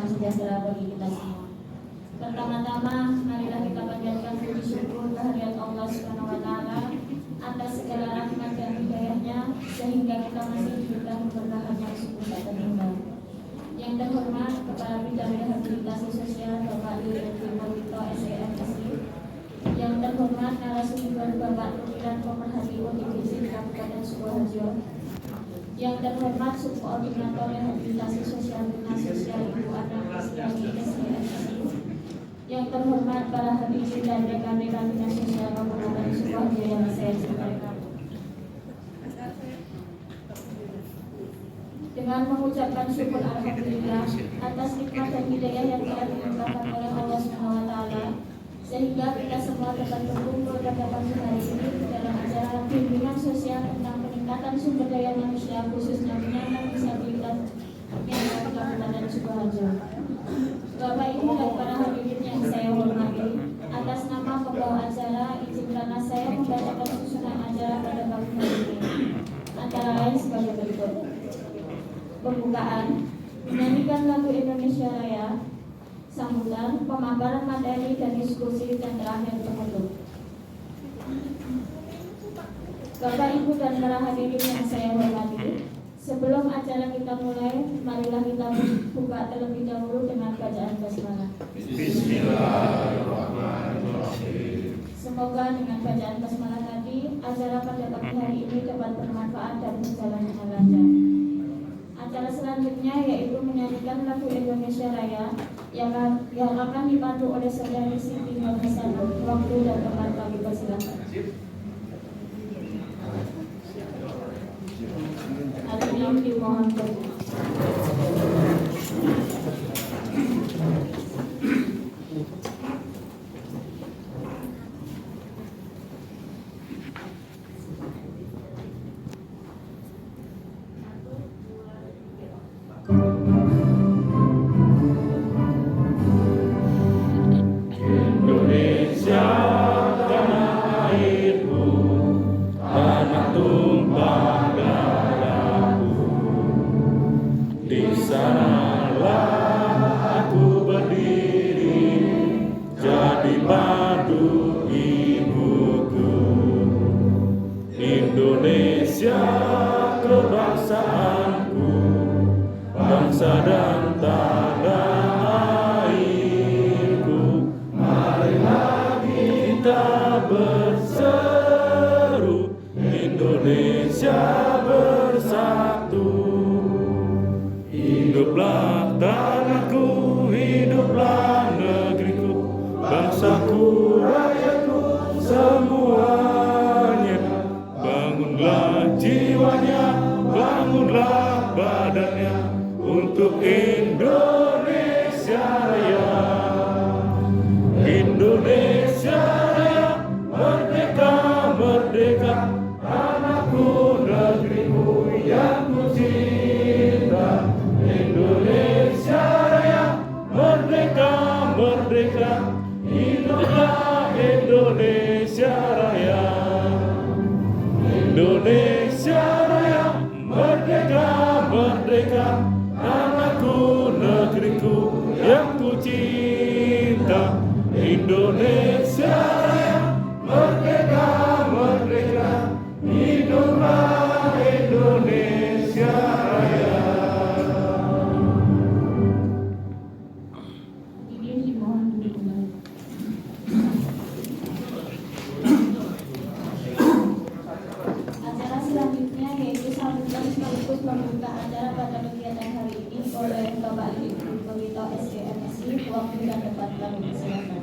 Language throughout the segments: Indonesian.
salam sejahtera bagi kita semua. Pertama-tama, marilah kita panjatkan puji syukur kehadirat Allah Subhanahu wa Ta'ala atas segala rahmat dan hidayahnya sehingga kita masih diberikan keberkahan yang sungguh tak terhingga. Yang terhormat Kepala Bidang Rehabilitasi Sosial Bapak Yuri Purwito SEMSI, yang terhormat narasumber Bapak Pimpinan Pemerhati ODGJ Kabupaten Sukoharjo, yang terhormat Subkoordinator Rehabilitasi Sosial Dinas Sosial Ibu Anak Islami SEMSI, yang terhormat para hadirin dan rekan-rekan Dinas Sosial Kabupaten Sukoharjo yang saya cintai. Dengan mengucapkan syukur alhamdulillah atas nikmat dan hidayah yang telah dilimpahkan oleh Allah Subhanahu wa Ta'ala, sehingga kita semua dapat berkumpul pada pagi hari ini dalam acara bimbingan sosial tentang peningkatan sumber daya manusia khususnya penyandang disabilitas yang ada di Kabupaten Sukoharjo. Bapak Ibu dan para hadirin yang saya hormati, atas nama pembawa acara, izinkanlah saya membacakan susunan acara pada pagi hari ini. Antara lain sebagai berikut: pembukaan, menyanyikan lagu Indonesia Raya, sambutan, pemaparan materi dan diskusi, dan terakhir penutup. Bapak, Ibu dan para hadirin yang saya hormati, sebelum acara kita mulai, marilah kita buka terlebih dahulu dengan bacaan basmalah. Bismillahirrahmanirrahim. Semoga dengan bacaan basmalah tadi, acara pada pagi hari ini dapat bermanfaat dan berjalan dengan lancar. Acara selanjutnya yaitu menyanyikan lagu Indonesia Raya yang akan dipandu oleh Saudari Siti Nurhasana. Waktu dan tempat kami persilakan. Hadirin dimohon berdiri. Indonesia kebangsaanku, bangsa dan tanah airku. Marilah kita berseru, Indonesia bersatu. Hiduplah tanahku, hiduplah negeriku, bangsaku, rakyatku, semuanya. Bangunlah jiwanya, bangunlah badannya untuk Indonesia Raya. Indonesia Raya, merdeka, merdeka, tanahku, negeriku yang ku cinta. Indonesia Raya, merdeka, merdeka, hiduplah Indonesia Raya. Indonesia Raya, merdeka, merdeka, tanahku, negeriku yang ku cinta. Indonesia Raya, merdeka, merdeka, hiduplah Indonesia Raya. Ini dimohon duduk kembali. Acara selanjutnya yaitu sambutan sekaligus membuka acara pada kegiatan hari ini oleh Bapak Ibu Purwito SEMSI. Waktu dan tempat kami persilakan.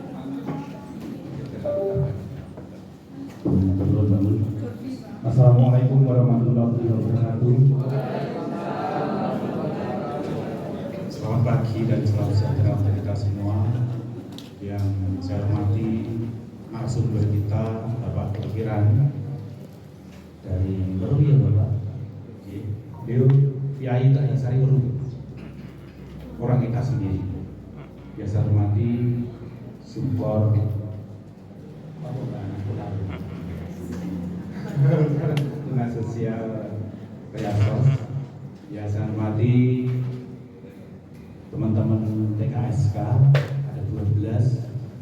Assalamualaikum warahmatullahi wabarakatuh. Selamat pagi dan selamat sejahtera untuk kita semua. Yang saya hormati narasumber kita, Bapak Pikiran dari Weru ya Bapak. Beliau Kiai Tahyasari Weru, orang kita sendiri. Biasa hormati support Dinas Sosial Riyasos. Biasa hormati teman-teman TKSK ada 12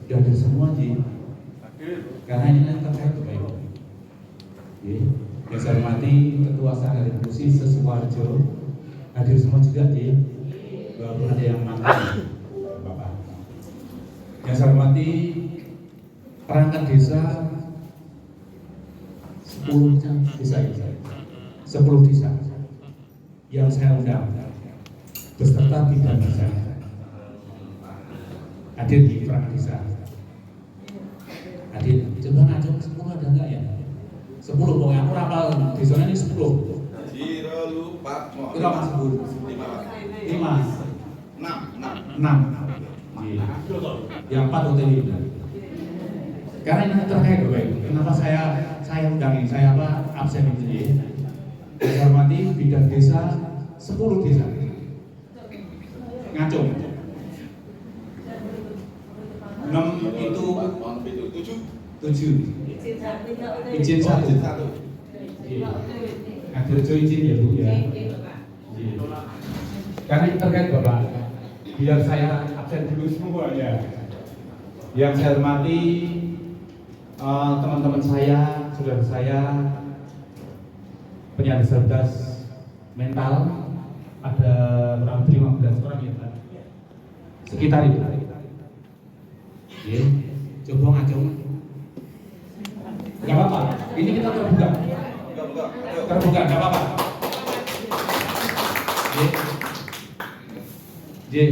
sudah hadir semua Ji. Karena ini kan terkait baik. Yang saya hormati Ketua Sanggar Inklusi Sesuarjo hadir semua juga Ji. Walaupun ada yang mantan Bapak. Yang saya hormati perangkat desa 10 desa yang saya undang beserta bidang desa hadir di perangkat desa. Hadir, coba ngajak 10 ada enggak ya? 10 pokoknya aku rapal desanya ini 10. Jiro lupa mau. Kita mas 10. 5. 6. Yang 4 OTW. Karena ini terkait Bapak. Kenapa saya undang ini? Saya absen ini. Saya hormati bidang desa 10 desa. Ngacung. 6 itu 7. Izin 1. Ngadir izin ya Bu ya. Karena ini terkait Bapak. Biar saya absen dulu semua ya. Yang saya hormati teman-teman saya, saudara saya, penyandang disabilitas mental ada kurang lebih 15 orang ya Pak. Sekitar itu. Coba ngacung. Gak apa-apa, ini kita terbuka. Terbuka, gak apa-apa.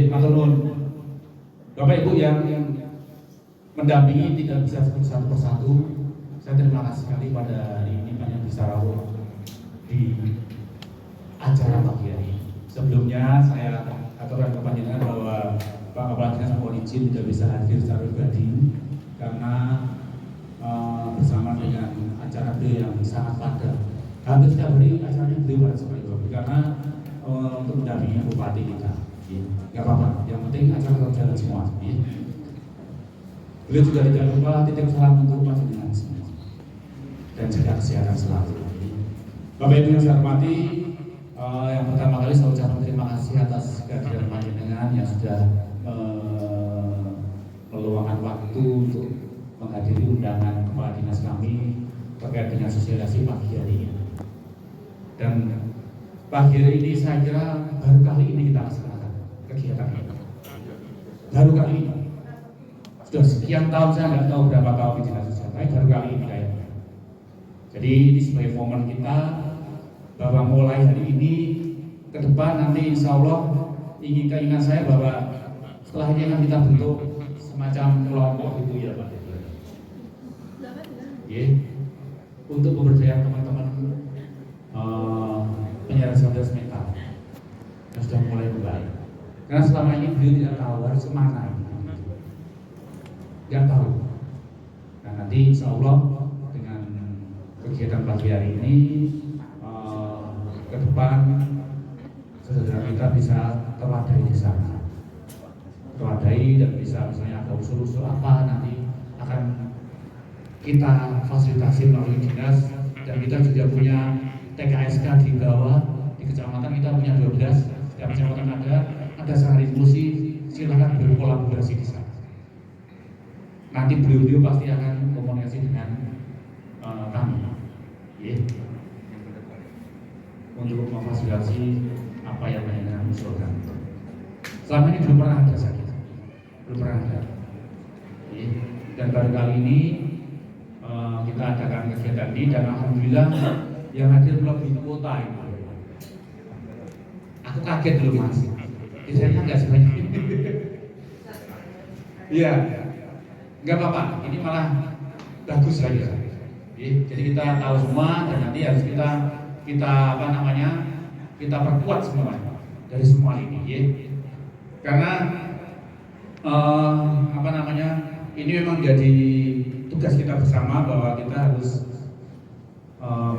Matur nuwun. Bapak Ibu yang mendampingi tidak bisa satu persatu, saya terima kasih sekali pada hari ini banyak bisa rawuh di acara pagi hari. Sebelumnya saya aturkan ke panjenengan bahwa Pak Kepala Dinas mohon izin tidak bisa hadir secara pribadi karena bersama dengan acara beliau yang sangat padat. Hampir setiap hari acaranya beliau pada sekali karena untuk mendampingi bupati kita. Gak apa-apa, yang penting acara tetap jalan semua. Beliau juga tidak lupa titip salam untuk panjenengan semua dan jaga kesehatan selalu. Bapak Ibu yang saya hormati, yang pertama kali saya ucapkan terima kasih atas kehadiran panjenengan yang sudah meluangkan waktu untuk menghadiri undangan kepala dinas kami terkait dengan sosialisasi pagi hari ini. Dan pagi hari ini saya kira baru kali ini kita laksanakan kegiatan ini. Baru kali ini. Sudah sekian tahun saya nggak tahu berapa tahun di dinas sosial, tapi baru kali ini kayaknya. Jadi ini sebagai momen kita bahwa mulai hari ini ke depan nanti insya Allah keinginan saya bahwa setelah ini akan kita bentuk semacam kelompok itu ya Pak. Untuk memberdayakan teman-teman penyandang disabilitas mental yang sudah mulai membaik. Karena selama ini beliau tidak tahu harus kemana, tidak tahu. Nah nanti insya Allah dengan kegiatan pagi hari ini ke depan saudara kita bisa terwadai di sana, terwadai dan bisa misalnya ada usul-usul apa nanti akan kita fasilitasi melalui dinas. Dan kita juga punya TKSK di bawah di kecamatan kita punya 12, setiap kecamatan ada sanggar inklusi, silakan berkolaborasi di sana. Nanti beliau pasti akan komunikasi dengan kami, untuk memfasilitasi apa yang mereka usulkan. Selama ini belum pernah ada sakit, belum pernah ada. Dan baru kali ini kita adakan kegiatan ini dan alhamdulillah yang hadir melebihi kuota itu. Aku kaget dulu Mas, biasanya nggak sebanyak ini. Iya, nggak apa-apa. Ini malah bagus saja. Jadi kita tahu semua dan nanti harus kita kita perkuat semua dari semua ini. Karena ini memang jadi tugas kita bersama bahwa kita harus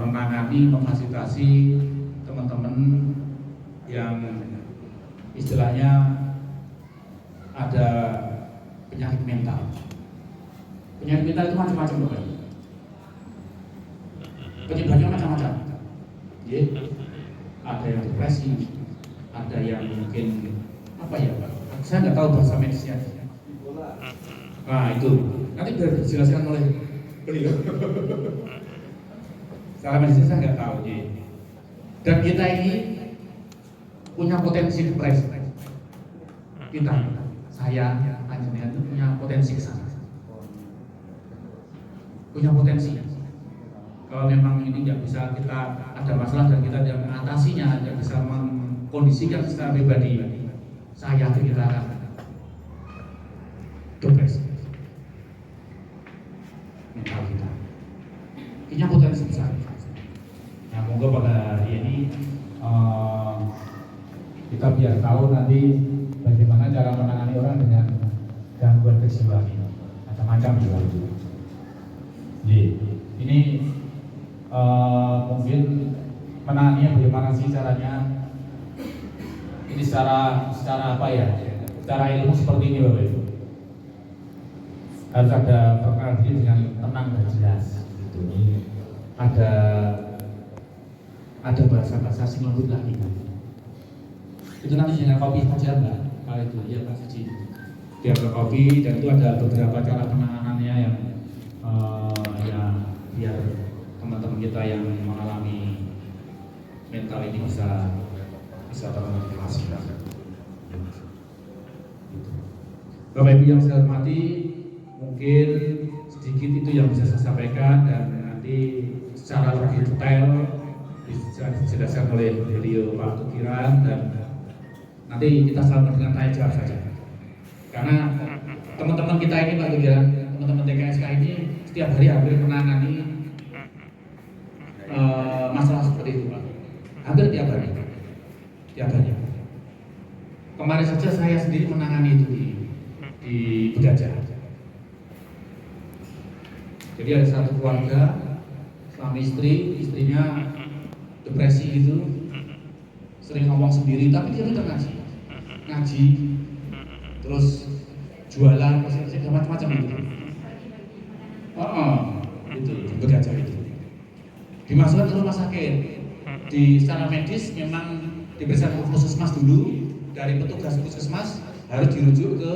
menangani, memfasilitasi teman-teman yang istilahnya ada penyakit mental. Penyakit mental itu macam-macam Bapak. Penyebabnya macam-macam. Ada yang depresi, ada yang mungkin apa ya Pak? Saya nggak tahu bahasa medisnya. Nah itu nanti biar dijelaskan oleh beliau. Secara medisnya saya nggak tahu. Dan kita ini punya potensi depresi. Kita, saya, Anjanian itu punya potensi kesana. Punya potensi. Kalau memang ini nggak bisa kita ada masalah dan kita tidak mengatasinya, tidak bisa mengkondisikan secara pribadi, saya yakin kita akan depresi. Mental kita punya potensi besar. Nah, moga pada hari ini kita biar tahu nanti bagaimana cara menangani orang dengan gangguan kejiwaan ini, macam-macam juga. Jadi ini mungkin menanganinya bagaimana sih caranya? Ini secara apa ya? Secara ilmu seperti ini Bapak Ibu. Harus ada perkenalan diri dengan tenang dan jelas. Gitu. Ada bahasa-bahasa sing lembut lagi. Itu nanti dengan kopi saja Mbak. Kalau itu ya Pak Suci. Dia kopi dan itu ada beberapa cara penanganannya yang ya biar teman-teman kita yang mengalami mental ini bisa termotivasi. Bapak Ibu yang saya hormati, mungkin sedikit itu yang bisa saya sampaikan dan nanti secara lebih detail bisa dijelaskan oleh beliau Pak Tukiran dan nanti kita sama dengan tanya jawab saja. Karena teman-teman kita ini Pak Tukiran, teman-teman TKSK ini setiap hari hampir menangani masalah seperti itu Pak. Hampir tiap hari. Kemarin saja saya sendiri menangani itu di Begajah. Jadi ada satu keluarga, suami istrinya depresi gitu, sering ngomong sendiri, tapi dia tetap ngaji, terus jualan, segala macam-macam gitu. Itu Begajah itu. Dimasukkan ke rumah sakit. Secara medis memang diperiksa ke puskesmas dulu, dari petugas puskesmas harus dirujuk ke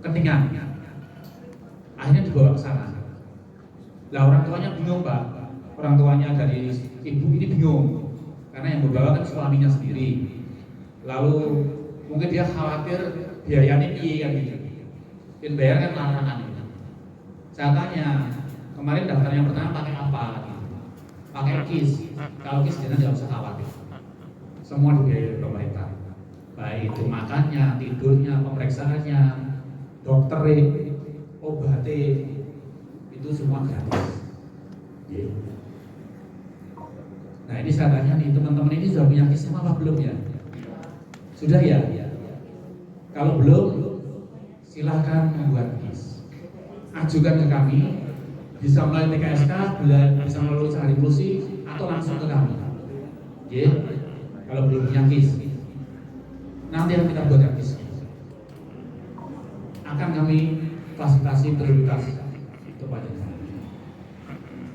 Ketingan. Akhirnya dibawa ke sana. Lah orang tuanya bingung Pak. Orang tuanya dari ibu ini bingung karena yang membawa kan suaminya sendiri. Lalu mungkin dia khawatir biayanya kan gitu. Dan bayar kan larangan. Saya tanya, kemarin daftarnya pertama pakai apa? Pakai KIS. Kalau KIS dia tidak usah khawatir. Semua dibiayai pemerintah. Baik itu makannya, tidurnya, pemeriksaannya, dokternya, obatnya, itu semua gratis. Nah ini saya tanya nih, teman-teman ini sudah punya KIS semua apa belum ya? Sudah ya? Kalau belum, silahkan membuat KIS. Ajukan ke kami, bisa melalui TKSK, bisa melalui Sehari Inklusi, atau langsung ke kami. Kalau belum punya KIS, nanti yang kita buat KIS akan kami fasilitasi prioritas kepada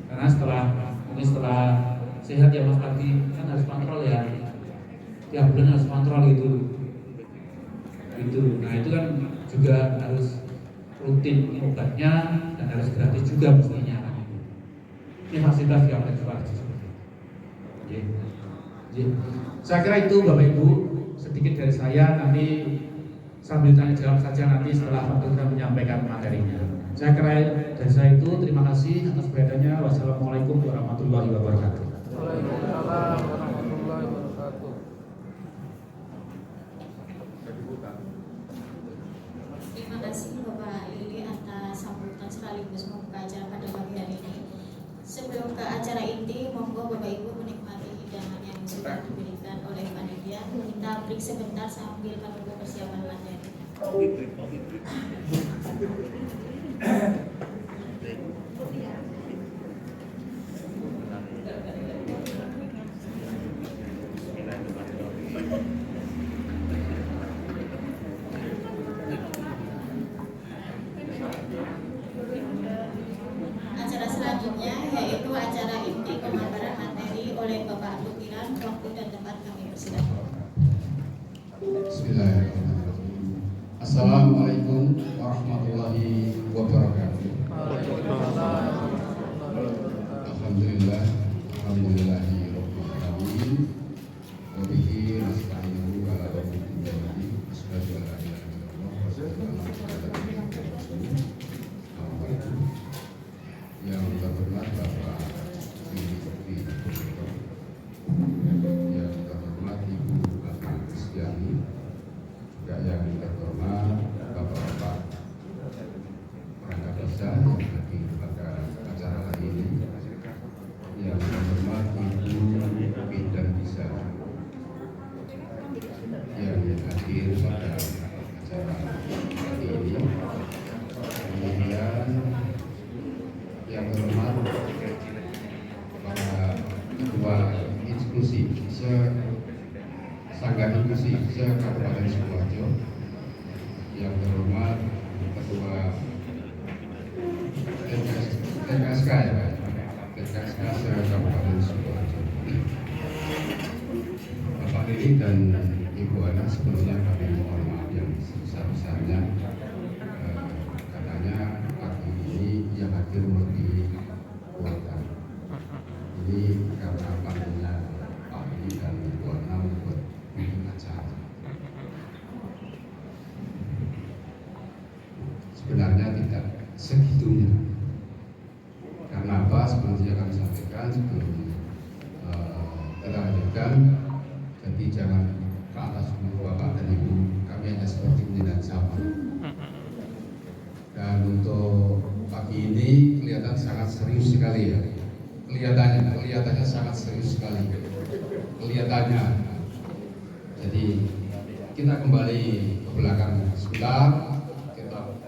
karena mungkin setelah sehat ya Mas Pagi kan harus kontrol ya, tiap bulan harus kontrol itu. Nah itu kan juga harus rutin obatnya dan harus gratis juga mestinya. Ini fasilitas yang akan kita saya kira itu Bapak Ibu sedikit dari saya, nanti sambil tanya jawab saja nanti setelah Pak Tukiran menyampaikan materinya. Saya kira dari saya itu, terima kasih atas perhatiannya. Wassalamualaikum warahmatullahi wabarakatuh. Waalaikumsalam warahmatullahi wabarakatuh. Terima kasih Bapak Lili atas sambutan sekaligus membuka acara pada pagi hari ini. Sebelum ke acara inti, monggo Bapak Ibu menikmati hidangan yang sudah diberikan oleh panitia. Kita break sebentar sambil menunggu persiapan materi. Acara selanjutnya yaitu acara inti pemaparan materi oleh Bapak Tukiran. Waktu dan tempat kami persilakan. Bismillahirrahmanirrahim. Assalamualaikum warahmatullahi wabarakatuh. Alhamdulillah, alhamdulillahi rabbil alamin. Wa bihi nasta'inu ala umuri dunya. Asyhadu an la ilaha illallah wa asyhadu anna Muhammadan rasulullah. Yang terhormat Bapak Siti yang terhormat Ibu Bapak Kristiani, juga yang terhormat Bapak-bapak perangkat desa yang hadir pada acara hari ini, yang terhormat Ibu Bidang Desa yang hadir pada acara hari ini, kemudian yang terhormat para ketua institusi Sangga Inklusi Kabupaten Sidoarjo, yang terhormat ketua TKSK TKSK Kabupaten Sidoarjo, Bapak Diri dan Ibu Ana, sebelumnya kami mohon maaf yang sebesar-besarnya. Katanya pagi ini yang hadir melebihi kuota. Ini karena panggungnya Pak Diri dan Ibu Ana membuat bikin acara. Sebenarnya tidak segitunya. Karena apa? Seperti yang kami sampaikan sebelum kita lanjutkan. Jadi jangan ke atas dulu Bapak dan Ibu. Kami hanya seperti menjelang sama. Dan untuk pagi ini kelihatan sangat serius sekali ya. Kelihatannya sangat serius sekali. Kelihatannya. Jadi kita kembali ke belakang sebentar, kita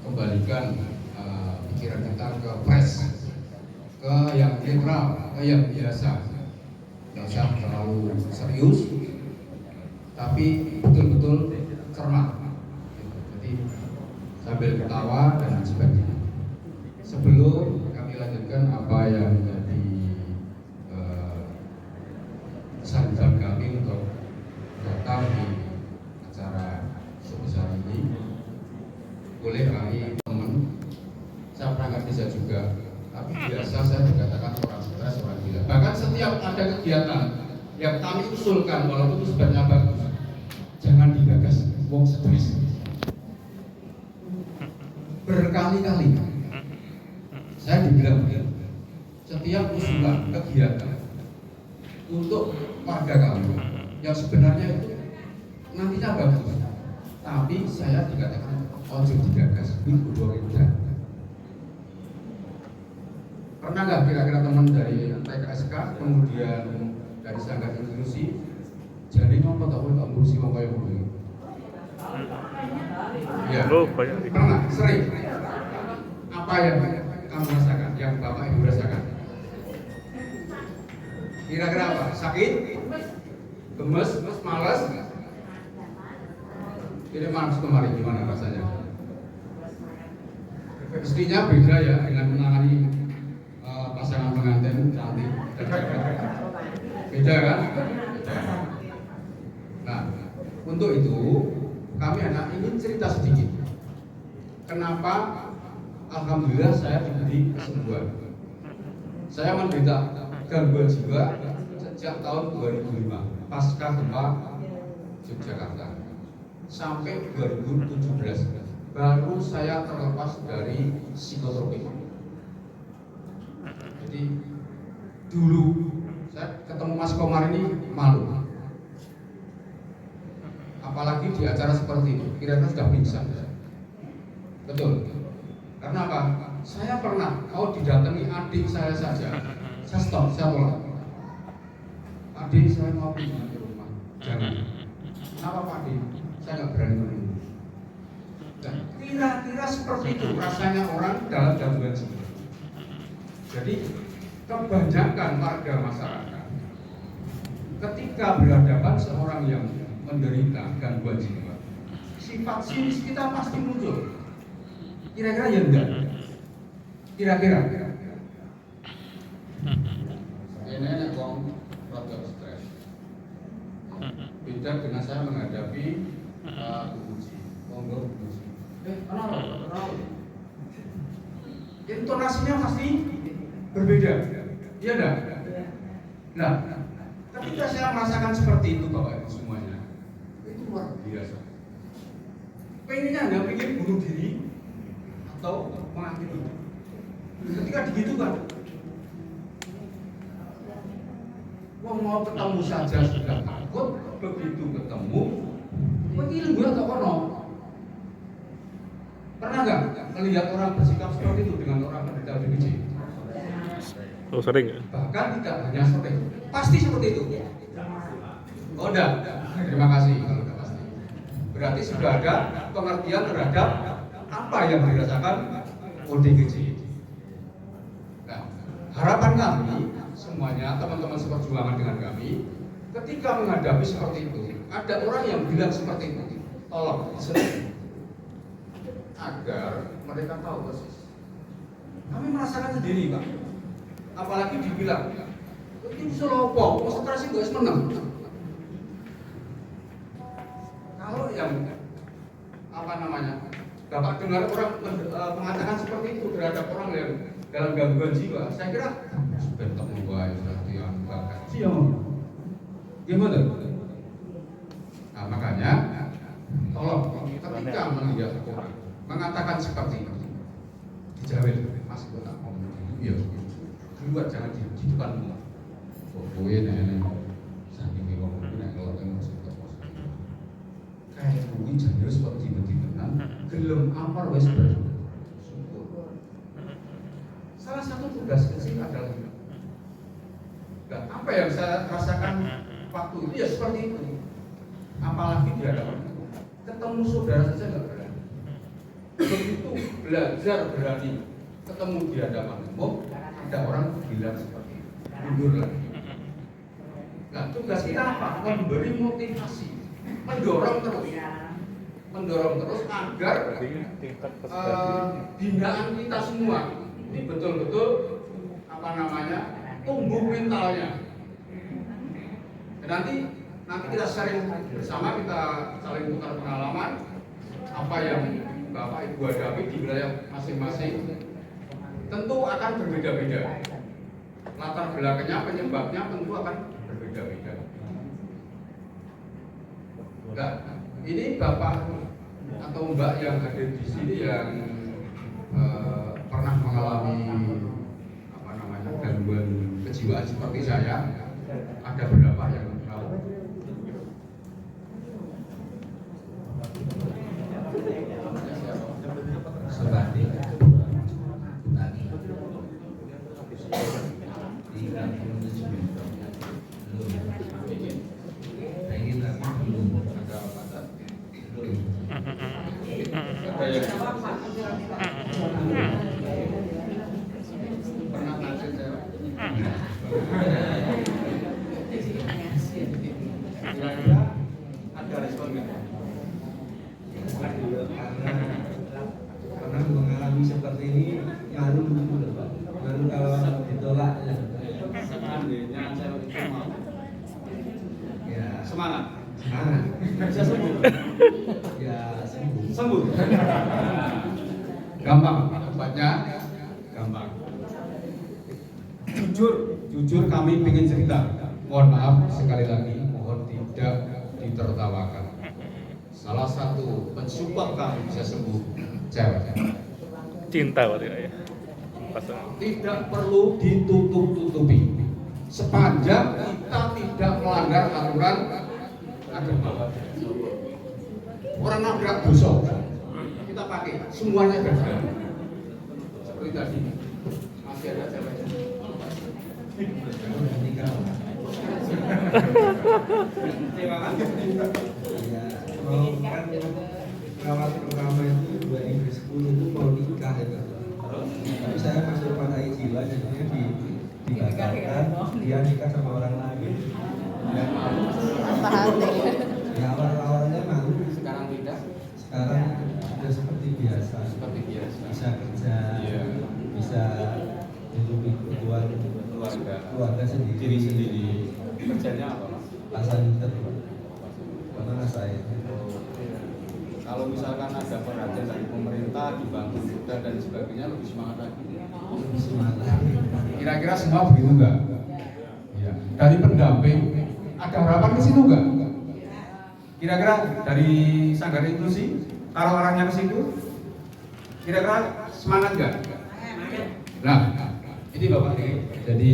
kembalikan pikiran kita ke fresh, ke yang netral, ke yang biasa. Tidak usah terlalu serius, tapi betul-betul cermat. Jadi sambil ketawa dan sebagainya. Sebelum kami lanjutkan apa yang menjadi pesan kami untuk datang di acara sebesar ini, boleh kami teman, saya perangkat desa juga, tapi biasa saya dikatakan orang stres, orang gila. Bahkan setiap ada kegiatan yang kami usulkan, walaupun itu sebenarnya bagus, jangan digagas wong stres. Berkali-kali saya dibilang begini, setiap usulan kegiatan untuk warga kami yang sebenarnya itu nantinya bagus, tapi saya dikatakan ojo digagas, itu bodoh. Pernah nggak kira-kira teman dari TKSK kemudian dari Sangga Inklusi jadi ngomong tahu nggak ngurusi wong kaya begini? Ya, pernah, sering. Apa yang kamu rasakan, yang Bapak Ibu rasakan? Kira-kira apa? Sakit? Gemes? Malas? Ini malas kemarin gimana rasanya? Mestinya beda ya dengan menangani pasangan pengantin cantik. Beda kan? Nah, untuk itu kami anak ingin cerita sedikit. Kenapa alhamdulillah saya diberi kesembuhan. Saya menderita gangguan jiwa sejak tahun 2005 pasca gempa Yogyakarta sampai 2017 baru saya terlepas dari psikotropik. Jadi dulu saya ketemu Mas Komar ini malu, apalagi di acara seperti ini, kira-kira sudah pingsan. Betul. Karena apa? Saya pernah kalau didatangi adik saya saja, saya stop, saya tolak. Adik saya mau pindah ke rumah, jangan. Kenapa Pak Adik? Saya nggak berani menunggu. Dan kira-kira seperti itu rasanya orang dalam gangguan jiwa. Jadi kebanyakan warga masyarakat ketika berhadapan seorang yang menderita gangguan jiwa, sifat sinis kita pasti muncul. Kira-kira ya enggak? Kira-kira. Ini enak wong rada stres. Beda dengan saya menghadapi uji. Wong intonasinya pasti berbeda. Iya enggak? Nah, ketika saya merasakan seperti itu Bapak Ibu semuanya, itu luar biasa. Pengennya nggak pengen bunuh diri atau mengakhiri. Ketika digitukan, mau ketemu saja sudah takut, begitu ketemu, begini gue tak kono. Pernah nggak melihat orang bersikap seperti itu dengan orang menderita ODGJ? Oh sering ya? Bahkan tidak hanya seperti itu, pasti seperti itu. Oh enggak, terima kasih kalau enggak pasti. Berarti sudah ada pengertian terhadap apa yang dirasakan ODGJ. Nah, harapan kami semuanya teman-teman seperjuangan dengan kami, ketika menghadapi seperti itu, ada orang yang bilang seperti itu, tolong diselesaikan agar mereka tahu persis. Kami merasakan sendiri Pak. Apalagi dibilang ini bisa lopo, konsentrasi gue menang. Kalau yang apa namanya, Bapak dengar orang mengatakan seperti itu terhadap orang yang dalam gangguan jiwa, saya kira bentuk membaik berarti yang bahkan siapa? Gimana? Nah makanya, tolong ketika melihat orang mengatakan seperti itu, dijawab, Mas gue tak mau iya. Keluar jangan di depan rumah. Kowe nenek saking wong iki nek kalau teng masjid kayak kuwi jane wis kok tiba-tiba gelem amar wis bersyukur. Salah satu tugas kecil adalah nah, apa yang saya rasakan waktu itu ya seperti itu. Apalagi di hadapan ketemu saudara saja nggak berani. Begitu belajar berani ketemu di hadapan umum, ada orang bilang seperti itu, mundur lagi. Nah, tugas kita apa? Memberi motivasi, mendorong terus agar binaan kita semua ini betul-betul apa namanya tumbuh mentalnya. Dan nanti kita sharing bersama, kita saling tukar pengalaman apa yang Bapak Ibu hadapi di wilayah masing-masing. Tentu akan berbeda-beda. Latar belakangnya, penyebabnya tentu akan berbeda-beda. Nah, ini Bapak atau Mbak yang ada di sini yang pernah mengalami apa namanya gangguan kejiwaan seperti saya, ada berapa yang tahu? Sebanding Pernah nasib saya. Kira-kira ada respon nggak? pernah mengalami seperti ini malu dulu loh Pak, malu kalau ditolak ya. Seandainya saya itu mau Ya semangat, semangat bisa sembuh. ya sembuh. Sembuh. Gampang, tempatnya gampang. Jujur kami ingin cerita. Mohon maaf sekali lagi, mohon tidak ditertawakan. Salah satu pensupport kami bisa sembuh cewek. Cinta waktu itu ya. Pasangan. Tidak perlu ditutup-tutupi. Sepanjang kita tidak melanggar aturan agama. Orang nabrak dosa, kita pakai semuanya gagal. Seperti tadi masih ada cewek. Terima kasih. Ya, kalau kan perawat pertama itu 2010 itu mau nikah itu. Tapi saya masuk pada jiwa jadinya dibatalkan, dia nikah sama orang lain. Ya awalnya malu, Sekarang tidak sekarang sudah seperti biasa. seperti biasa. Bisa kerja, Iya. bisa hidupi kebutuhan keluarga sendiri. Diri sendiri. Kerjanya apa, Mas? Pasang terus. Mana saya? Kalau misalkan ada perhatian dari pemerintah, dibantu sudah dan sebagainya, lebih semangat lagi. Kira-kira semua begitu enggak? Ya. Dari pendamping, ada harapan ke situ enggak? Kira-kira dari Sanggar Inklusi, taruh arahnya ke situ, kira-kira semangat enggak? Nah, ini Bapak ini. Jadi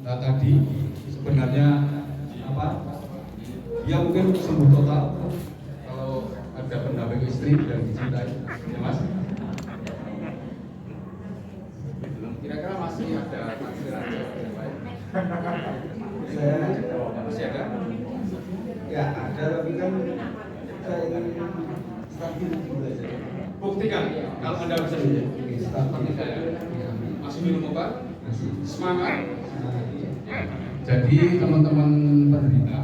tadi sebenarnya apa? Dia mungkin sembuh total kalau ada pendamping istri dan dicintai, ya Mas. Kira-kira masih ada taksiran yang lain? Masih ada? Ya ada, tapi kan saya ingin stabil juga saja. Buktikan kalau Anda bisa seperti saya. Masih minum obat? Semangat. Jadi teman-teman penderita,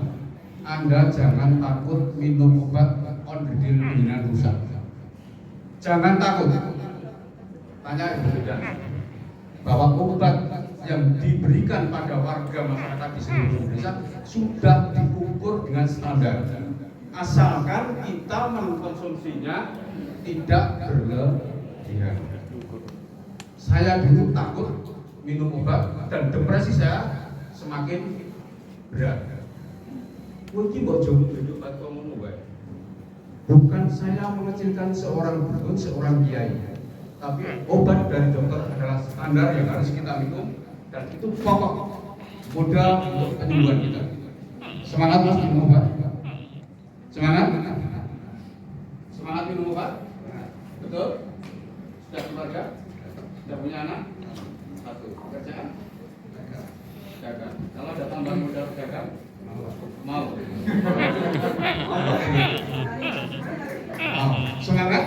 Anda jangan takut minum obat on-the-deal dengan rusak. Jangan takut. Tanya Ibu Bidan, bahwa obat yang diberikan pada warga masyarakat di seluruh Indonesia sudah diukur dengan standar. Asalkan kita mengkonsumsinya tidak berlebihan. Saya dulu takut minum obat dan depresi saya semakin berat. Mungkin obat ngomong wae. Bukan saya mengecilkan seorang dukun, seorang kiai, tapi obat dari dokter adalah standar yang harus kita minum dan itu pokok modal untuk penyembuhan kita. Semangat Mas minum obat. Semangat. Semangat minum obat. Betul? Sudah keluarga? Sudah punya anak? Satu. Pekerjaan? Dagang. Kalau ada tambahan modal dagang? Mau. Semangat.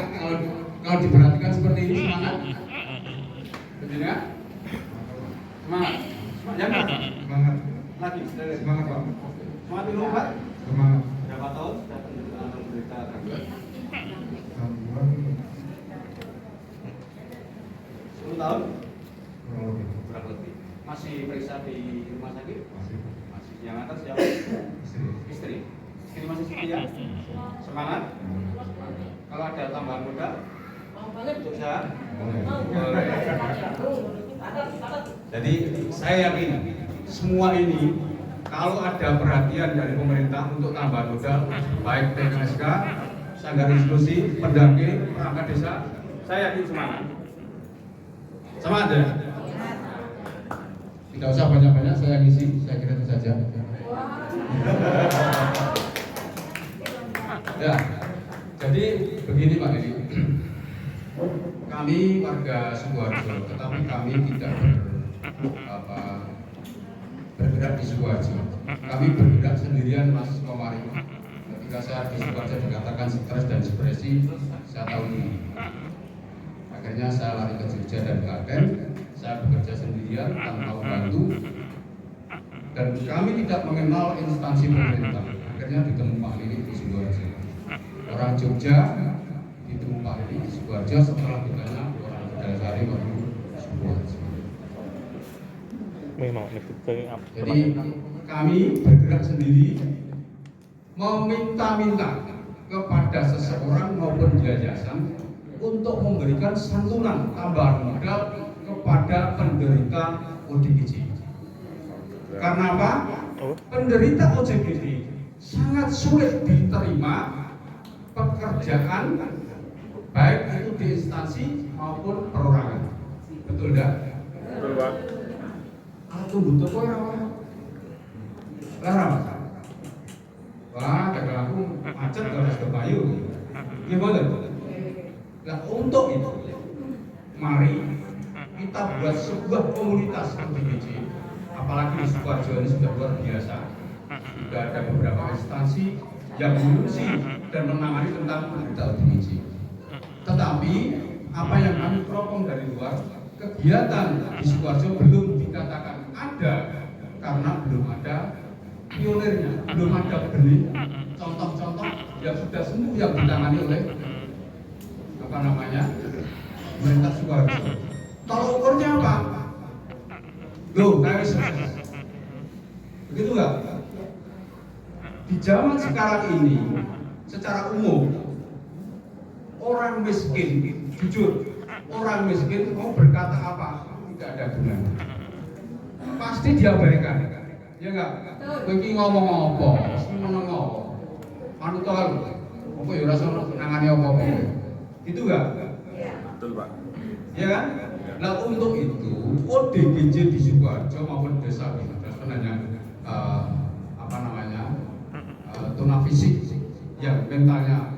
Kalau diperhatikan seperti ini semangat. Betul ya? Semangat. Semangat. Semangat. Lagi. Semangat Pak. Semangat minum obat? Semangat. Berapa tahun sudah menderita kanker? 10 tahun? Kurang lebih. Masih periksa di rumah sakit? Masih. Yang atas siapa? Istri. Istri masih setia? Semangat? Kalau ada tambahan modal? Untuk saya? Boleh. Jadi saya yakin semua ini kalau ada perhatian dari pemerintah untuk tambahan modal, baik TKSK, Sanggar Inklusi, pendamping, perangkat desa, saya yakin semangat. Semangat ya? Tidak usah banyak-banyak, saya ngisi, saya kira itu saja. Ya, jadi begini Pak Dedi. Kami warga Sukoharjo, tetapi kami tidak bergerak di Sukoharjo. Kami bergerak sendirian Mas Komari. Ketika saya di Sukoharjo dikatakan stres dan depresi, saya tahu ini. Akhirnya saya lari ke Jogja dan Klaten. Saya bekerja sendirian tanpa membantu. Dan kami tidak mengenal instansi pemerintah. Akhirnya ditemu Pak Lili di Sukoharjo. Orang Jogja ditemu Pak Lili di Sukoharjo, setelah ditanya orang Tegalsari baru Sukoharjo. Jadi kami bergerak sendiri, meminta-minta kepada seseorang maupun yayasan untuk memberikan santunan tambahan modal kepada penderita ODGJ. Karena apa? Penderita ODGJ sangat sulit diterima pekerjaan, baik itu di instansi maupun perorangan. Betul tidak? Betul Pak. Aku butuh kok larang. Wah, dagang aku macet kalau ke payu. Gimana? Nah, untuk itu, mari kita buat sebuah komunitas ODGJ. Apalagi di Sukoharjo ini sudah luar biasa. Sudah ada beberapa instansi yang mengurusi dan menangani tentang penderita ODGJ. Tetapi apa yang kami teropong dari luar, kegiatan di Sukoharjo belum dikatakan ada karena belum ada pionirnya, belum ada benih contoh-contoh yang sudah sembuh yang ditangani oleh pemerintah Sukoharjo. Tolak ukurnya apa? Loh, kami sukses. Begitu nggak? Di zaman sekarang ini, secara umum orang miskin, jujur, orang miskin mau berkata apa tidak ada gunanya. Pasti diabaikan, ya enggak? Kowe ngomong apa? Seneng apa? Anu to lho. Apa ya ora sono nangani apa-apa. Itu enggak? Betul, Pak. Ya kan? Nah untuk itu ODGJ di Sukoharjo maupun desa sebenarnya apa namanya tuna fisik yang mentalnya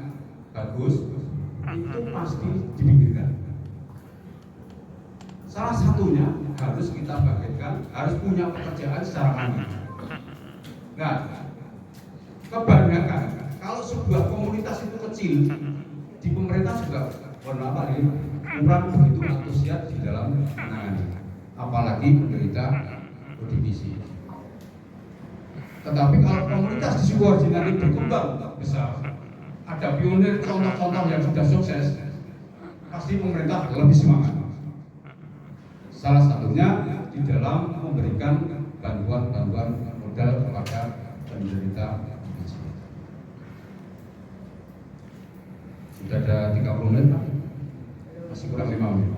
bagus itu pasti dipikirkan. Salah satunya harus kita bangkitkan, harus punya pekerjaan secara mandiri. Nah, kebanyakan kalau sebuah komunitas itu kecil di pemerintah juga apa ini kurang begitu antusias di dalam menangani, apalagi penderita ODGJ. Tetapi kalau komunitas di Sukoharjo nanti berkembang besar, ada pionir contoh-contoh yang sudah sukses, pasti pemerintah lebih semangat. Salah satunya di dalam memberikan bantuan-bantuan modal kepada penderita ODGJ. Sudah ada 30 menit, masih kurang 5 menit.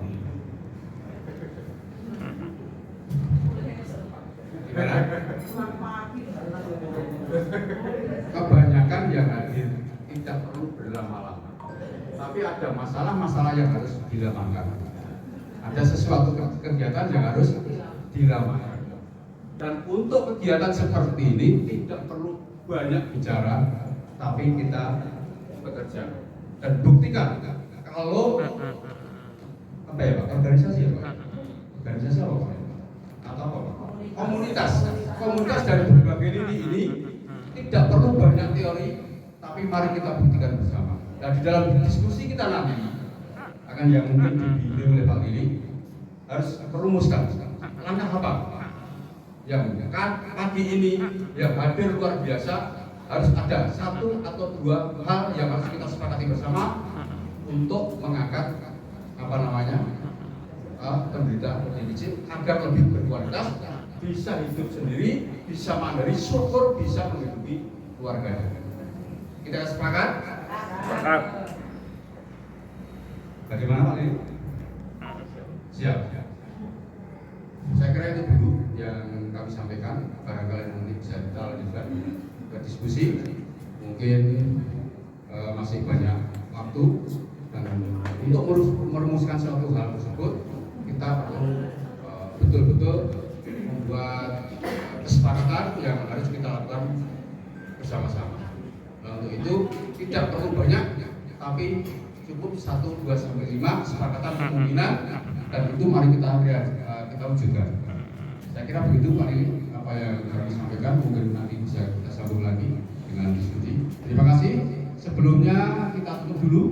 Gimana? Kebanyakan yang hadir tidak perlu berlama-lama, tapi ada masalah-masalah yang harus dilamakan. Ada sesuatu kegiatan yang harus dilamakan. Dan untuk kegiatan seperti ini tidak perlu banyak bicara, tapi kita bekerja dan buktikan kalau apa ya Pak, organisasi ya Pak, organisasi apa Pak? Atau apa Pak? Komunitas dari berbagai lini ini tidak perlu banyak teori, tapi mari kita buktikan bersama. Dan di dalam diskusi kita nanti akan yang mungkin dibimbing oleh Pak Lili harus merumuskan langkah apa yang kan pagi ini yang hadir luar biasa, harus ada 1 atau 2 hal yang harus kita sepakati bersama untuk mengangkat apa namanya penderita ODGJ agar lebih berkualitas, bisa hidup sendiri, bisa mandiri, syukur bisa menghidupi keluarganya. Kita sepakat? Sepakat. Bagaimana Pak Lili? Siap. Saya kira itu dulu yang kami sampaikan. Barangkali nanti bisa kita lanjutkan ke diskusi. Mungkin masih banyak waktu, dan untuk merumuskan suatu hal tersebut kita perlu betul-betul membuat kesepakatan yang harus kita lakukan bersama-sama. Nah, untuk itu tidak perlu banyak, tapi cukup 1, 2, sampai 5 kesepakatan kemungkinan, dan itu mari kita wujudkan. Saya kira begitu Pak Lili, apa yang kami sampaikan, mungkin nanti bisa kita sambung lagi dengan diskusi. Terima kasih. Sebelumnya kita tutup dulu.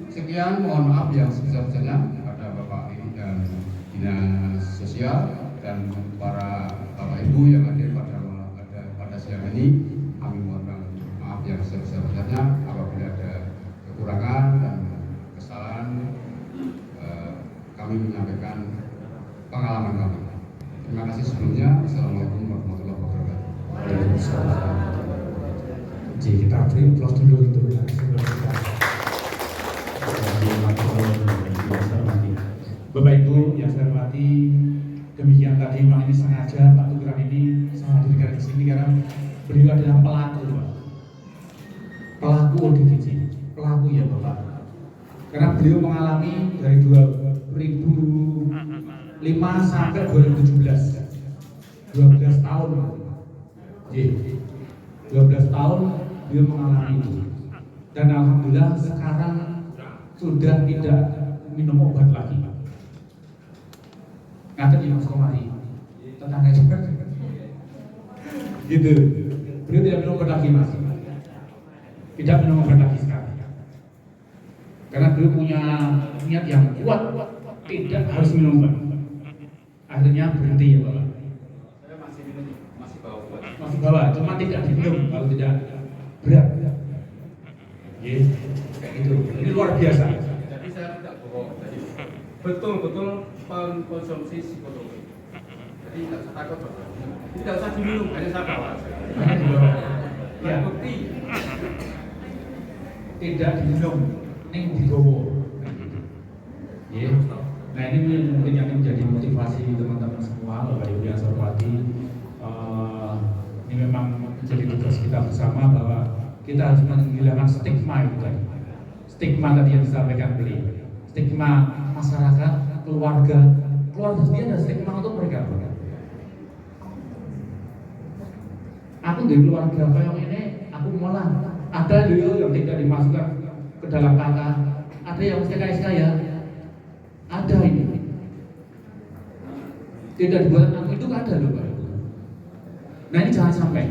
Sekian, mohon maaf yang sebesar-besarnya kepada Bapak Lili dan Dinas Sosial dan para Bapak Ibu yang hadir pada siang ini. Kami mohon maaf yang sebesar-besarnya apabila ada kekurangan dan kesalahan. Kami menyampaikan pengalaman kami. Terima kasih sebelumnya. Assalamualaikum warahmatullahi wabarakatuh. Waalaikumsalam. Jadi kita beri plus dulu untuk narasumber kita. Bapak Ibu yang saya hormati, demikian tadi memang ini sengaja Pak Tugram ini saya hadirkan di sini karena beliau adalah pelaku ODGJ, pelaku ya Bapak. Karena beliau mengalami dari 2005 sampai 2017, 12 tahun. 12 tahun beliau mengalami itu. Dan alhamdulillah sekarang sudah tidak minum obat lagi. Ngaten ya Mas Komari, tetangga juga. Gitu. Beliau tidak minum obat lagi Mas. Tidak minum obat lagi sekarang. Karena beliau punya niat yang kuat, tidak harus minum obat. Akhirnya berhenti ya Bapak. Saya masih minum, masih bawa obat. Masih bawa, cuma tidak diminum kalau tidak berat. Yes. Kayak gitu. Ini luar biasa. Jadi saya tidak bohong. Jadi betul-betul pengkonsumsi psikologi. Jadi tidak usah takut Bapak. Tidak usah diminum, hanya saya bawa. Ya. Bukti. Tidak diminum. ning digowo. Ya. Nah ini mungkin yang menjadi motivasi teman-teman semua, Bapak Ibu yang saya hormati. Ini memang menjadi tugas kita bersama bahwa kita harus menghilangkan stigma itu tadi. Stigma tadi yang disampaikan beliau. Stigma masyarakat, keluarga sendiri ada stigma untuk mereka. Aku dari keluarga kayak ini, aku malah ada dulu yang tidak dimasukkan ke dalam kakak, ada yang kaya, ada ini. Tidak dibuat aku itu ada loh Pak. Nah ini jangan sampai.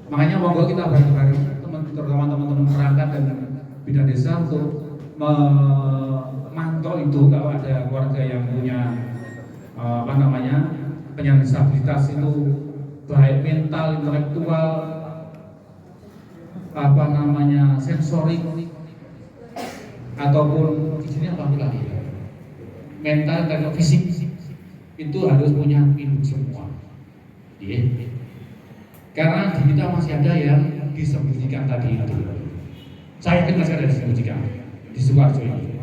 Makanya monggo kita bareng-bareng terutama teman-teman perangkat dan bidang desa untuk memantau itu kalau ada keluarga yang punya penyandang disabilitas itu baik mental, intelektual, sensorik ataupun di sini apa lagi? Mental dan fisik itu harus punya induk semua. Karena di kita masih ada yang disembunyikan tadi itu. Saya yakin masih ada yang disembunyikan di Sukoharjo ini.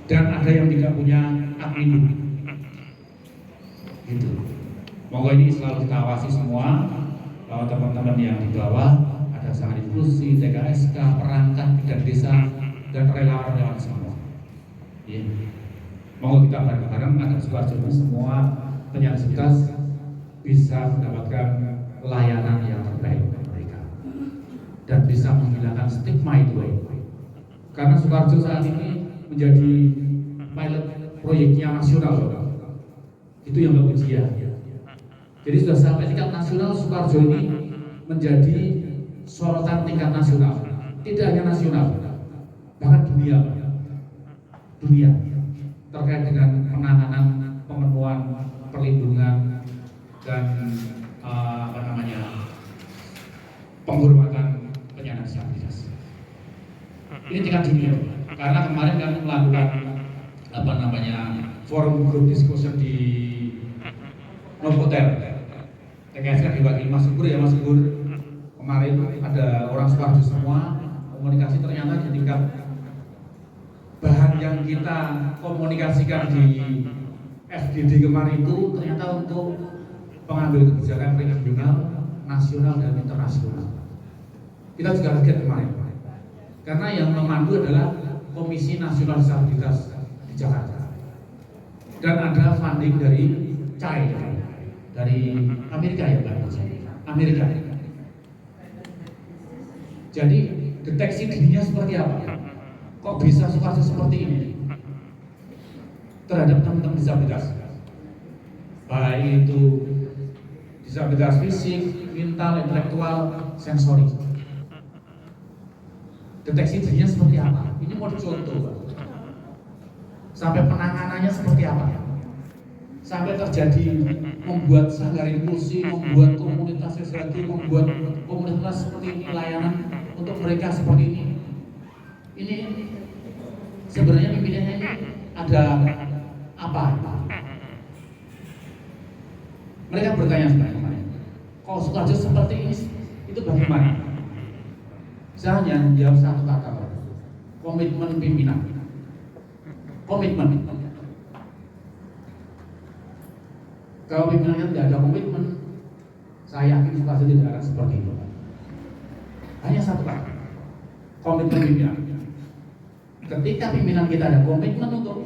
Dan ada yang tidak punya hak induk. Gitu. Moga ini selalu kita awasi semua, bahwa teman-teman yang di bawah ada sangat inklusi, TKSK, perangkat, bidang desa, dan relawan-relawan semua. Ya. Moga kita bareng-bareng agar Sukoharjo ini semua penyandang disabilitas bisa mendapatkan layanan yang terbaik untuk mereka dan bisa menghilangkan stigma itu. Karena Sukoharjo saat ini menjadi pilot proyeknya nasional, itu yang berujian. Jadi sudah sampai tingkat nasional, Sukoharjo ini menjadi sorotan tingkat nasional, tidak hanya nasional, bahkan dunia terkait dengan penanganan, pemenuhan, perlindungan dan penghormatan penyandang disabilitas. Ini tingkat dunia. Karena kemarin kami melakukan forum group discussion di Novotel. TKSK diwakili Mas Sukur ya, Mas Sukur. Kemarin ada orang Sukoharjo semua, komunikasi ternyata di tingkat bahan yang kita komunikasikan di FGD kemarin itu ternyata untuk pengambil kebijakan regional, nasional dan internasional. Kita juga kaget kemarin, karena yang memandu adalah Komisi Nasional Disabilitas di Jakarta, dan ada funding dari CAI dari Amerika ya Pak, Amerika. Jadi deteksi dirinya seperti apa? Kok bisa Sukoharjo seperti ini terhadap teman-teman disabilitas, baik itu disabilitas fisik, mental, intelektual, sensorik. Deteksi dirinya seperti apa? Ini mau dicontoh, sampai penanganannya seperti apa? Sampai terjadi membuat sanggar inklusi, membuat komunitas sesuatu, membuat komunitas seperti ini, layanan untuk mereka seperti ini. Ini sebenarnya pimpinannya ini ada apa? Mereka bertanya sebenarnya kemarin, kalau Sukoharjo seperti ini, itu bagaimana? Saya hanya jawab satu kata, komitmen pimpinan. Komitmen. Kalau pimpinannya tidak ada komitmen, saya yakin Sukoharjo tidak akan seperti itu. Hanya satu kata, komitmen pimpinan. Ketika pimpinan kita ada komitmen untuk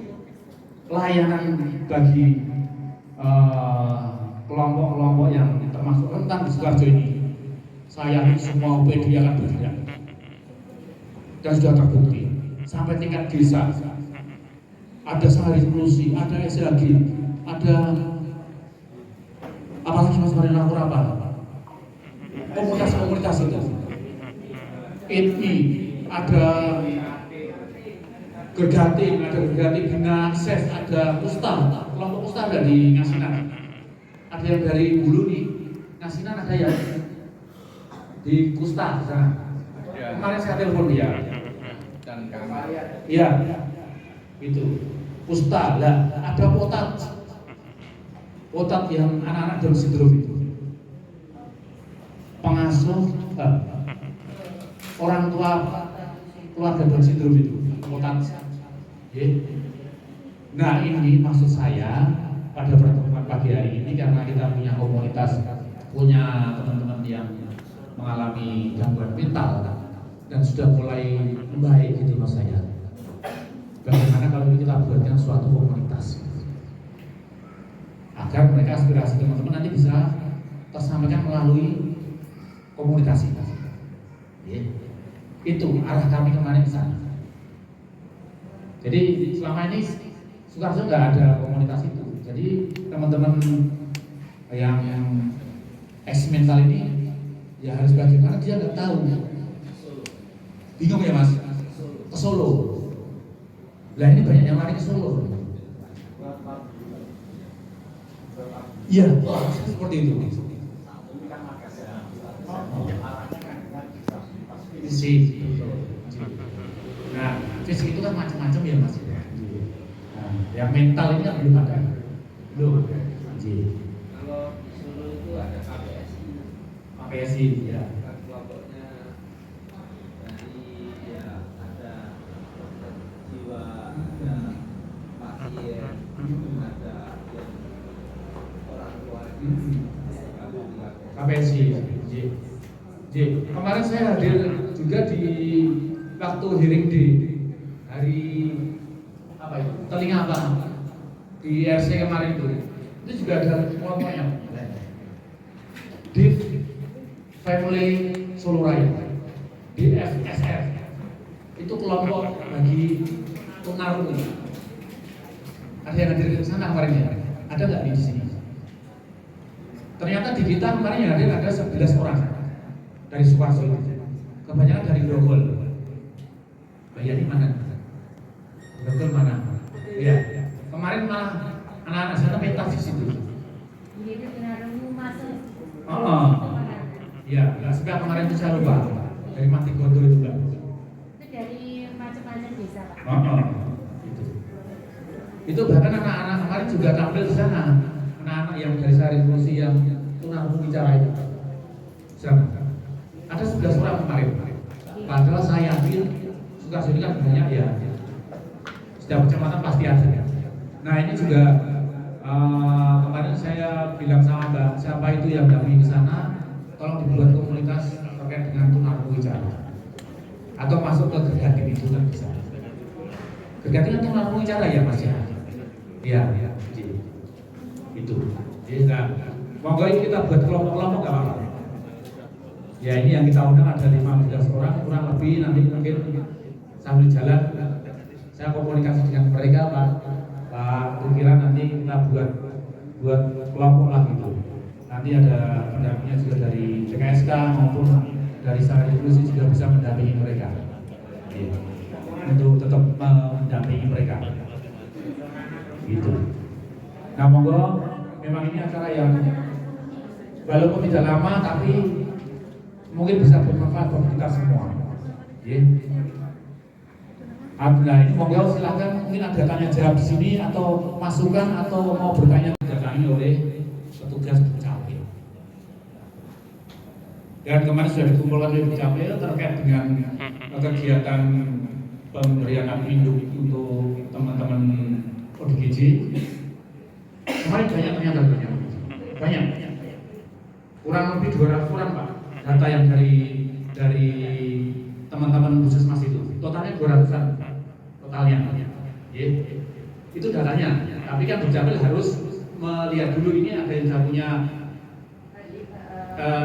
layanan bagi kelompok-kelompok yang termasuk rentan di Sukoharjo ini, saya yakin semua UPD akan bergerak. Dan sudah terbukti sampai tingkat desa ada sehari inklusi, ada SHG, ada apalagi Mas Marina apa? Komunitas-komunitas itu, IPI, ada Gergatim, Bina Akses, ada Ustaz, kelompok Ustaz ada di Ngasinan, ada yang dari Bulu nih, Ngasinan ada yang di Kusta sana. Kemarin saya telepon dia. Dan kamar. Iya, itu Kusta, lah ada Potat yang anak-anak Down syndrome itu, pengasuh orang tua keluarga Down syndrome itu, mutan. Nah ini maksud saya pada pertemuan pagi hari ini karena kita punya komunitas, punya teman-teman yang mengalami gangguan mental dan sudah mulai membaik gitu mas saya. Bagaimana kalau kita buatkan suatu komunitas agar mereka aspirasi teman-teman nanti bisa tersampaikan melalui komunikasi. Itu arah kami kemarin di sana. Jadi selama ini Sukarso nggak ada komunitas itu. Jadi teman-teman yang ex mental ini ya harus bagaimana dia nggak tahu. Bingung ya mas? Ke Solo. Lah ini banyak yang lari ke Solo. Iya, seperti itu. Fisik. Nah, fisik itu kan macam-macam ya mas. Nah, yang mental ini kan belum ada. Belum. Kalau di Solo itu ada KPSI. KPSI ya. Kelompoknya dari ya ada dokter jiwa, ada pasien, ada yang orang tua KPSI. Kemarin saya hadir juga di waktu hearing di hari apa itu telinga apa di RC kemarin itu juga ada kelompoknya DIF Family Solo Raya, DFSR itu kelompok bagi tunarungu. Ada yang hadir ke sana kemarin ya? Ada nggak di sini? Ternyata di kita kemarin yang hadir ada 11 orang dari Sukarso, kebanyakan dari Grogol. Bayar di mana? Grogol mana? Iya. Kemarin malah anak-anak sana pentas di situ. Jadi tunarungu masuk. Oh, iya. Nah, sebelah kemarin itu saya lupa dari Mati Gondo itu enggak. Itu dari macam-macam desa pak. Itu bahkan anak-anak kemarin juga tampil di sana. Anak-anak yang dari Sari Fungsi yang tunarungu bicara itu. Sama. Ada 11 orang kemarin. Padahal saya yakin Sukarso ini kan banyak ya. Setiap kecamatan pasti ada. Nah ini juga kemarin saya bilang sama Mbak siapa itu yang dampingi ke sana, tolong dibuat komunitas terkait dengan tunarungu bicara. Atau masuk ke Gergatin itu kan bisa. Gergatin kan tunarungu bicara ya Mas ya. Iya. Itu. Jadi monggo kita buat kelompok-kelompok nggak apa-apa. Ya ini yang kita undang ada 15 orang kurang lebih, nanti mungkin sambil jalan saya komunikasi dengan mereka Pak Tukiran, nanti kita buat kelompok lah gitu. Nanti ada pendampingnya juga dari CKSK maupun dari Sari Inklusi juga bisa mendampingi mereka ya, untuk tetap mendampingi mereka gitu. Nah monggo, memang ini acara yang walaupun tidak lama tapi mungkin bisa bermanfaat bagi kita semua. Nah ini monggo silakan, mungkin ada tanya jawab di sini atau masukan atau mau bertanya didatangi oleh petugas Dukcapil. Dan kemarin sudah dikumpulkan oleh Dukcapil terkait dengan kegiatan pemberian admindu untuk teman-teman ODGJ. Kemarin banyak banyak. Kurang lebih 200 orang Pak. Data yang dari teman-teman puskesmas itu totalnya 200-an totalnya ya. Itu datanya, tapi kan Dukcapil harus melihat dulu ini ada yang sudah punya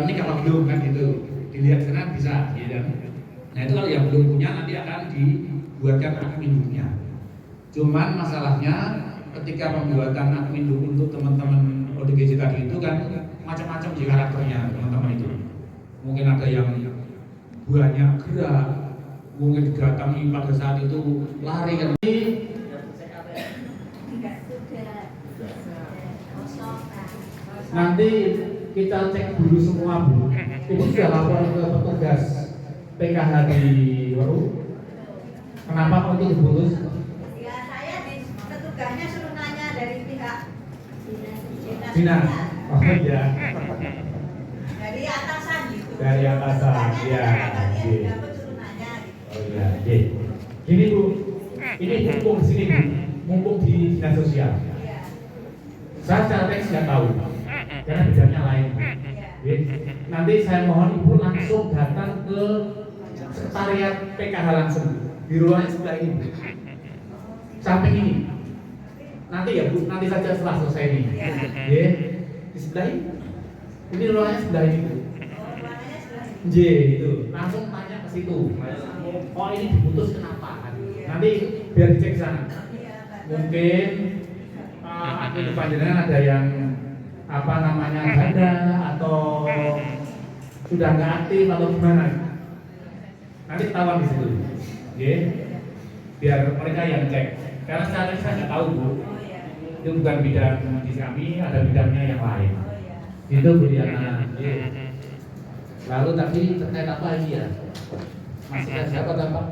ini apa belum kan gitu, dilihat karena bisa ya. Nah itu kalau yang belum punya nanti akan dibuatkan admindunya. Cuman masalahnya ketika pembuatan admindu untuk teman-teman ODGJ tadi itu kan macam-macam di karakternya teman-teman itu. Mungkin ada yang banyak gerak, mungkin didatangi pada saat itu lari kan. Nanti kita cek dulu semua Bu. Ibu sudah lapor ke petugas PKH di Waru. Kenapa kok itu diputus? Ya saya di petugasnya suruh nanya dari pihak dinas. Oh iya. Dari atasan gitu. Dari atasan, ya. Dapat suruh nanya gitu. Oh iya. Gini Bu, ini mumpung di sini Bu, mumpung di dinas sosial. Saya secara teknis nggak tahu, karena bidangnya lain. Oke. Nanti saya mohon Ibu langsung datang ke sekretariat PKH langsung di ruangan sebelah ini, Bu. Samping ini. Nanti ya Bu, nanti saja setelah selesai ini. Oke. Di sebelah ini. Ini ruangannya sebelah ini Bu. J itu langsung tanya ke situ. Oh ini diputus kenapa? Nanti biar dicek sana. Mungkin di panjenengan ada yang apa namanya ganda atau sudah nggak aktif atau gimana? Nanti ketahuan di situ. Oke? Biar mereka yang cek. Karena saya nggak tahu Bu. Itu bukan bidang di kami, ada bidangnya yang lain. Itu Bu Diana. Lalu tadi terkait apa lagi ya? Masukkan siapa Bapak?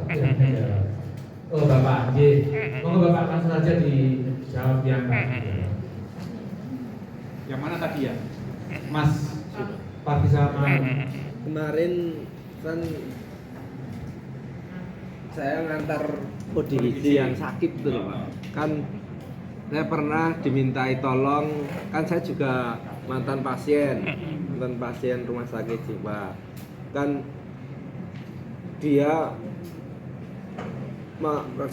Oh Bapak, monggo Bapak langsung saja dijawab yang mana tadi ya? Mas Parti sama Kemarin kan saya ngantar ODGJ yang sakit tuh Pak. Kan saya pernah dimintai tolong, kan saya juga mantan pasien rumah sakit jiwa. Kan dia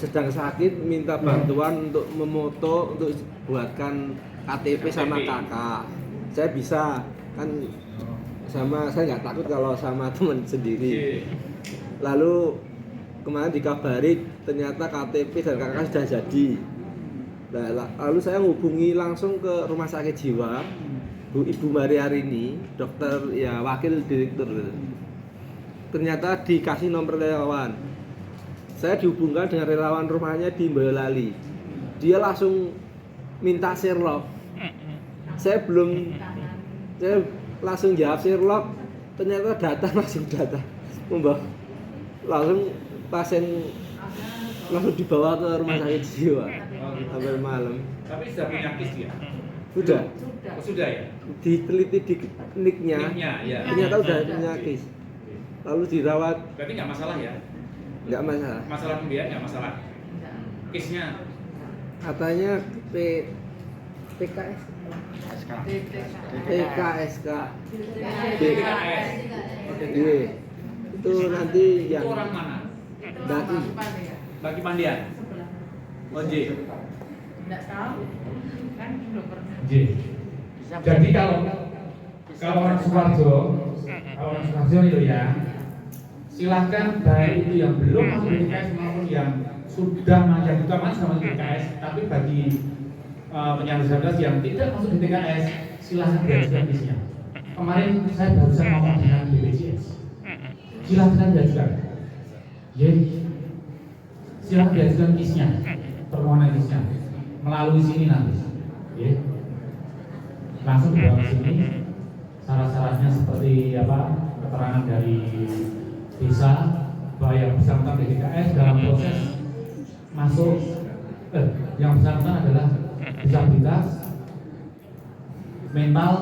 sedang sakit, minta bantuan untuk memoto, untuk buatkan KTP sama kakak. Saya bisa, kan sama saya nggak takut kalau sama teman sendiri. Lalu kemarin dikabari ternyata KTP dan kakak sudah jadi. Nah, lalu saya hubungi langsung ke rumah sakit jiwa Ibu Mariarini, dokter ya wakil direktur. Ternyata dikasih nomor relawan. Saya dihubungkan dengan relawan rumahnya di Boyolali. Dia langsung minta Sherlock. Saya langsung jawab Sherlock. Ternyata data membawa langsung pasien langsung dibawa ke rumah sakit jiwa sampai malam. Tapi sudah punya KIS ya? Sudah. Oh, sudah ya? Diteliti di niknya, ya. ternyata udah punya KIS. Lalu dirawat. Berarti nggak masalah ya? Nggak masalah. Masalah pembiayaan nggak masalah. KIS-nya Katanya PKS. PKSK. PKS. Iya. Itu nanti yang Itu orang mana? Baki Pandian. Oh J. Enggak tahu. Kan belum pernah. J. Jadi kalau orang Sukoharjo itu ya, silahkan baik itu yang belum masuk DKS maupun yang sudah masuk DKS, tapi bagi penyandang disabilitas yang tidak masuk di DKS, silahkan diajukan KIS-nya. Kemarin saya barusan ngomong dengan BPJS, silahkan diajukan. Silahkan diajukan KIS-nya, permohonan KIS-nya melalui sini nanti. Langsung dibawa ke sini. Syarat-syaratnya seperti apa? Keterangan dari desa bahwa yang bersangkutan di DKS dalam proses masuk yang bersangkutan adalah disabilitas mental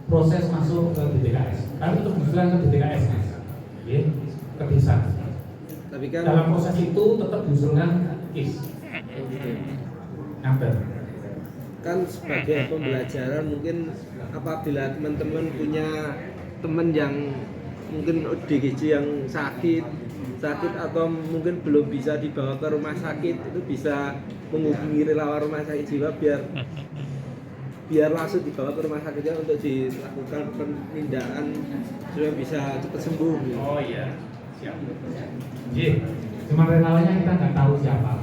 proses masuk ke DKS. Kami untuk mengusulkan ke DKS ke desa. Tapi kan Dalam proses itu tetap diusulkan KIS. kan sebagai pembelajaran mungkin apabila teman-teman punya teman yang mungkin ODGJ yang sakit atau mungkin belum bisa dibawa ke rumah sakit, itu bisa menghubungi relawan rumah sakit jiwa biar langsung dibawa ke rumah sakitnya untuk dilakukan penindakan supaya bisa cepat sembuh. Oh iya, siap. Cuma relawannya kita nggak tahu siapa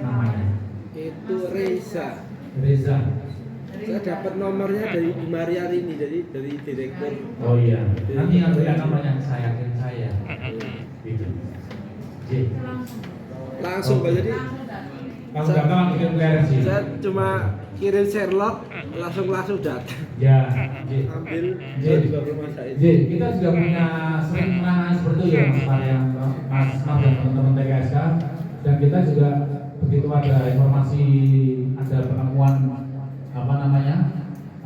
namanya. Itu Reza. Saya dapat nomornya dari Bu Mariarini, dari direktur. Oh iya. Nanti ngambil nomornya saya. Gitu. Langsung Pak, jadi Kamu gampang bikin PRC. saya cuma kirim Sherlock langsung datang. Ya. Ambil dibawa ke rumah sakit. Kita juga punya sering menangani seperti itu ya Mas dan teman-teman TKSK, dan kita juga begitu ada informasi ada penemuan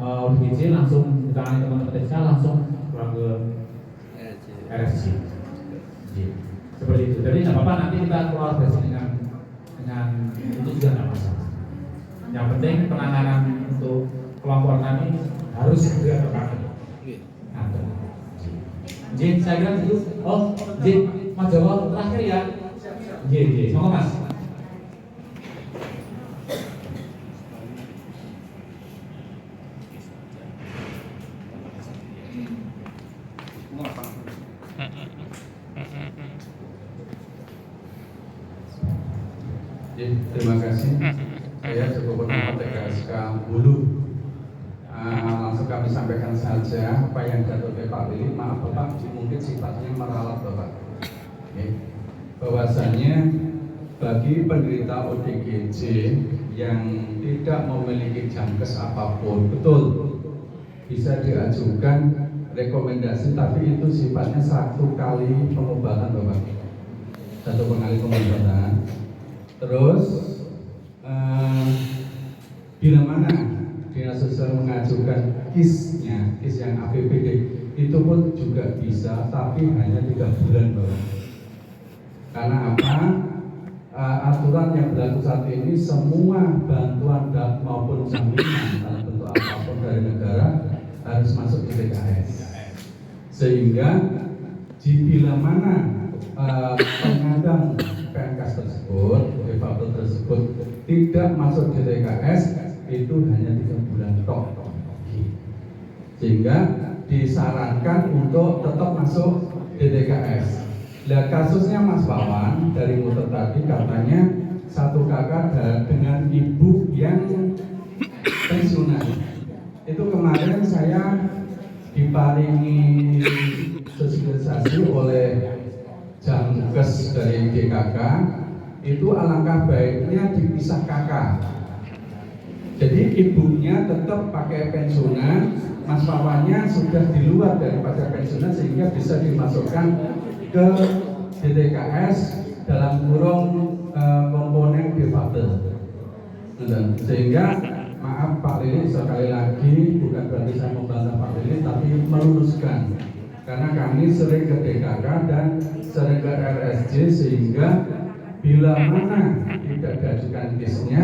ODGJ langsung ditangani teman-teman TKSK langsung pulang ke RSC. Seperti itu. apa nanti kita keluar besok dengan itu juga tidak masalah. Yang penting penanganan untuk kelompok kami harus segera tertangani. Nah, Jin, saya kira itu. Oh, Jin, Mas Jawa terakhir ya. Jin, mau Mas. Terima kasih. Saya cukup berhormat TKSK Hulu. Langsung kami sampaikan saja apa yang jatuh ke Pak Lili. Maaf Bapak, mungkin sifatnya meralat Bapak. Bahwasannya bagi penderita ODGJ yang tidak memiliki jamkes apapun, betul bisa diajukan rekomendasi, tapi itu sifatnya satu kali pengobatan Bapak. Satu kali pengobatan. Terus bila mana dinas sosial mengajukan kis yang APBD itu pun juga bisa, tapi hanya 3 bulan Bapak. Karena apa? Aturan yang berlaku saat ini semua bantuan maupun jaminan dalam bentuk apapun dari negara harus masuk di DKS. Sehingga bila mana penyandang PNKS tersebut, defabel tersebut tidak masuk di DKS, itu hanya 3 bulan tok. Sehingga disarankan untuk tetap masuk di DKS. Lihat kasusnya Mas Wawan dari motor tadi, katanya satu kakak dengan ibu yang pensiunan. Itu kemarin saya diparingi sosialisasi oleh Jamkes dari DKK, itu alangkah baiknya dipisah kakak. Jadi ibunya tetap pakai pensiunan, Mas Wawannya sudah di luar daripada pensiunan sehingga bisa dimasukkan ke DTKS dalam kurung komponen defabel. Sehingga maaf Pak Lili, sekali lagi bukan berarti saya membantah Pak Lili, tapi meluruskan karena kami sering ke DKK dan sering ke RSJ, sehingga bila mana tidak diajukan kisnya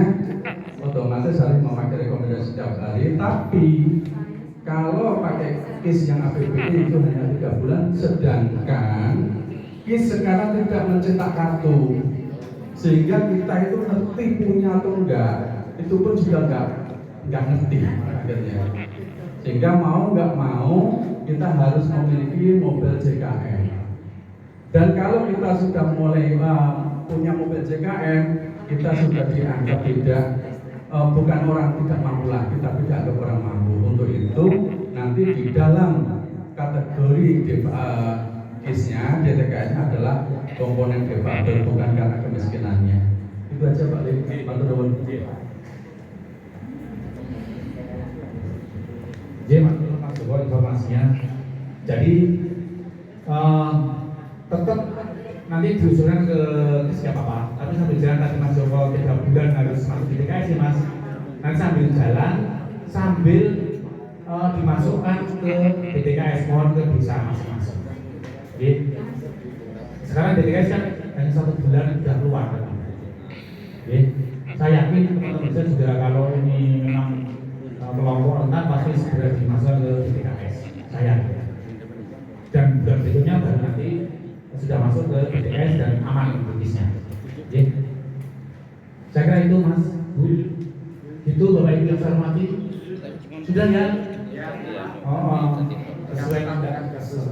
otomatis harus memakai rekomendasi setiap hari. Tapi kalau pakai kis yang APBD itu hanya 3 bulan, sedangkan kis sekarang tidak mencetak kartu, sehingga kita itu ngerti punya atau enggak, itu pun juga enggak ngerti akhirnya. Sehingga mau nggak mau kita harus memiliki mobil JKM. Dan kalau kita sudah mulai punya mobil JKM, kita sudah dianggap bukan orang tidak mampu lagi, tapi dianggap orang mampu. Untuk itu nanti di dalam kategori kisnya DTKS-nya adalah komponen defabel, bukan karena kemiskinannya. Itu aja Pak Lili. Jadi Mas Joko informasinya. Jadi tetap nanti diusulkan ke siapa Pak. Tapi sambil jalan tadi Mas Joko 3 bulan harus masuk di DKS sih Mas. Nanti sambil jalan sambil dimasukkan ke DKS, mohon ke desa masing-masing. Jadi sekarang DKS kan hanya 1 bulan sudah keluar kan. Saya yakin teman-teman saya juga kalau ini memang kelompok rentan pasti segera dimasukkan ke DKS. Saya dan bulan berikutnya baru nanti sudah masuk ke DKS dan aman bisnisnya. Saya kira itu Mas, Bu. Itu Bapak Ibu yang saya hormati. Sudah ya? Oh, sesuai dengan kasus.